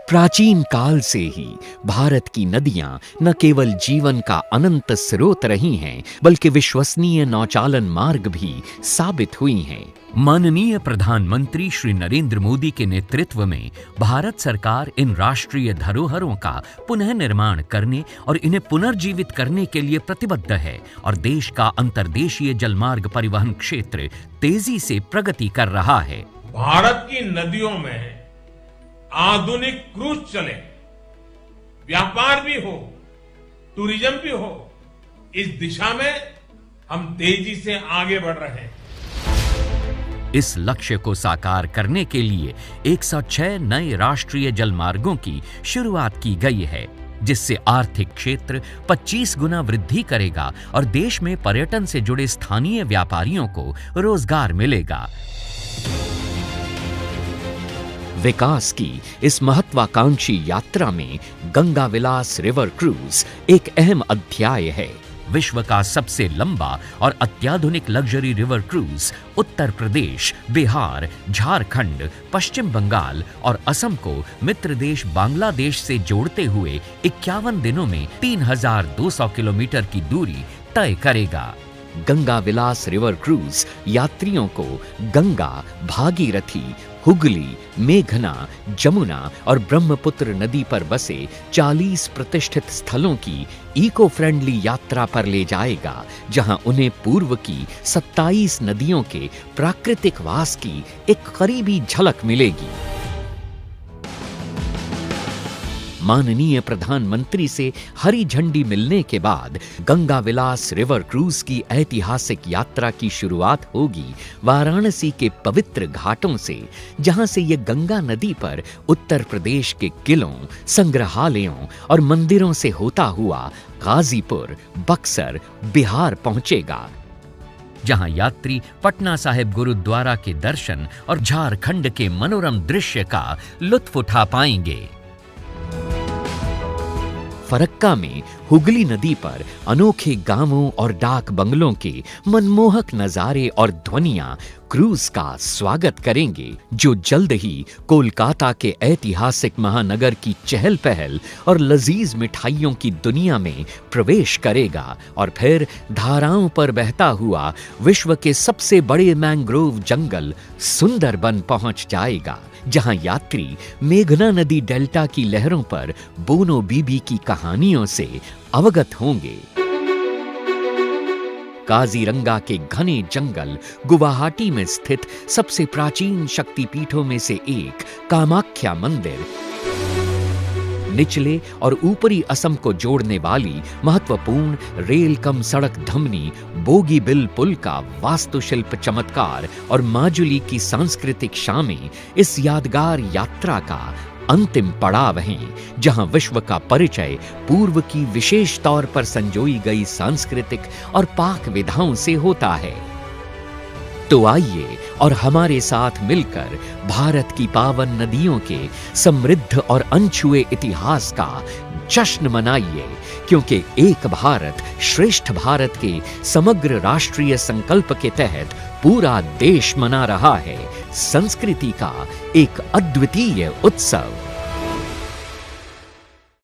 प्राचीन काल से ही भारत की नदियां न केवल जीवन का अनंत स्रोत रही हैं, बल्कि विश्वसनीय नौचालन मार्ग भी साबित हुई हैं। माननीय प्रधानमंत्री श्री नरेंद्र मोदी के नेतृत्व में भारत सरकार इन राष्ट्रीय धरोहरों का पुनः निर्माण करने और इन्हें पुनर्जीवित करने के लिए प्रतिबद्ध है और देश का अंतर्देशीय जलमार्ग परिवहन क्षेत्र तेजी से प्रगति कर रहा है। भारत की नदियों में आधुनिक क्रूज चले, व्यापार भी हो, टूरिज्म भी हो, इस दिशा में हम तेजी से आगे बढ़ रहे हैं। इस लक्ष्य को साकार करने के लिए 106 नए राष्ट्रीय जलमार्गों की शुरुआत की गई है, जिससे आर्थिक क्षेत्र 25 गुना वृद्धि करेगा और देश में पर्यटन से जुड़े स्थानीय व्यापारियों को रोजगार मिलेगा। विकास की इस महत्वाकांक्षी यात्रा में गंगा विलास रिवर क्रूज एक अहम अध्याय है। विश्व का सबसे लंबा और अत्याधुनिक luxury river cruise Uttar Pradesh, Bihar, Jharkhand, पश्चिम बंगाल और असम को मित्र देश बांग्लादेश से जोड़ते हुए 51 दिनों में 3200 किलोमीटर की दूरी तय करेगा। गंगा विलास रिवर क्रूज यात्रियों को गंगा, भागीरथी, हुगली, मेघना, जमुना और ब्रह्मपुत्र नदी पर बसे 40 प्रतिष्ठित स्थलों की इको फ्रेंडली यात्रा पर ले जाएगा, जहां उन्हें पूर्व की 27 नदियों के प्राकृतिक वास की एक करीबी झलक मिलेगी। माननीय प्रधानमंत्री से हरी झंडी मिलने के बाद गंगा विलास रिवर क्रूज की ऐतिहासिक यात्रा की शुरुआत होगी वाराणसी के पवित्र घाटों से, जहां से यह गंगा नदी पर उत्तर प्रदेश के किलों, संग्रहालयों और मंदिरों से होता हुआ गाजीपुर, बक्सर, बिहार पहुंचेगा, जहां यात्री पटना साहिब गुरुद्वारा के दर्शन और झारखंड के मनोरम दृश्य का लुत्फ उठा पाएंगे। फरक्का में हुगली नदी पर अनोखे गांवों और डाक बंगलों के मनमोहक नजारे और ध्वनियां क्रूज का स्वागत करेंगे, जो जल्द ही कोलकाता के ऐतिहासिक महानगर की चहल पहल और लजीज मिठाइयों की दुनिया में प्रवेश करेगा और फिर धाराओं पर बहता हुआ विश्व के सबसे बड़े मैंग्रोव जंगल सुंदरबन पहुंच जाएगा, जहां यात्री मेघना नदी डेल्टा की लहरों पर बोनो बीबी की कहानियों से अवगत होंगे। काजीरंगा के घने जंगल गुवाहाटी में स्थित सबसे प्राचीन शक्तिपीठों में से एक कामाख्या मंदिर, निचले और ऊपरी असम को जोड़ने वाली महत्वपूर्ण रेल कम सड़क धमनी बोगीबिल पुल का वास्तुशिल्प चमत्कार और माजुली की सांस्कृतिक शामें इस यादगार यात्रा का अंतिम पड़ाव हैं, जहां विश्व का परिचय पूर्व की विशेष तौर पर संजोई गई सांस्कृतिक और पाक विधाओं से होता है। तो आइए और हमारे साथ मिलकर भारत की पावन नदियों के समृद्ध और अनछुए इतिहास का जश्न मनाइए, क्योंकि एक भारत श्रेष्ठ भारत के समग्र राष्ट्रीय संकल्प के तहत पूरा देश मना रहा है संस्कृति का एक अद्वितीय उत्सव।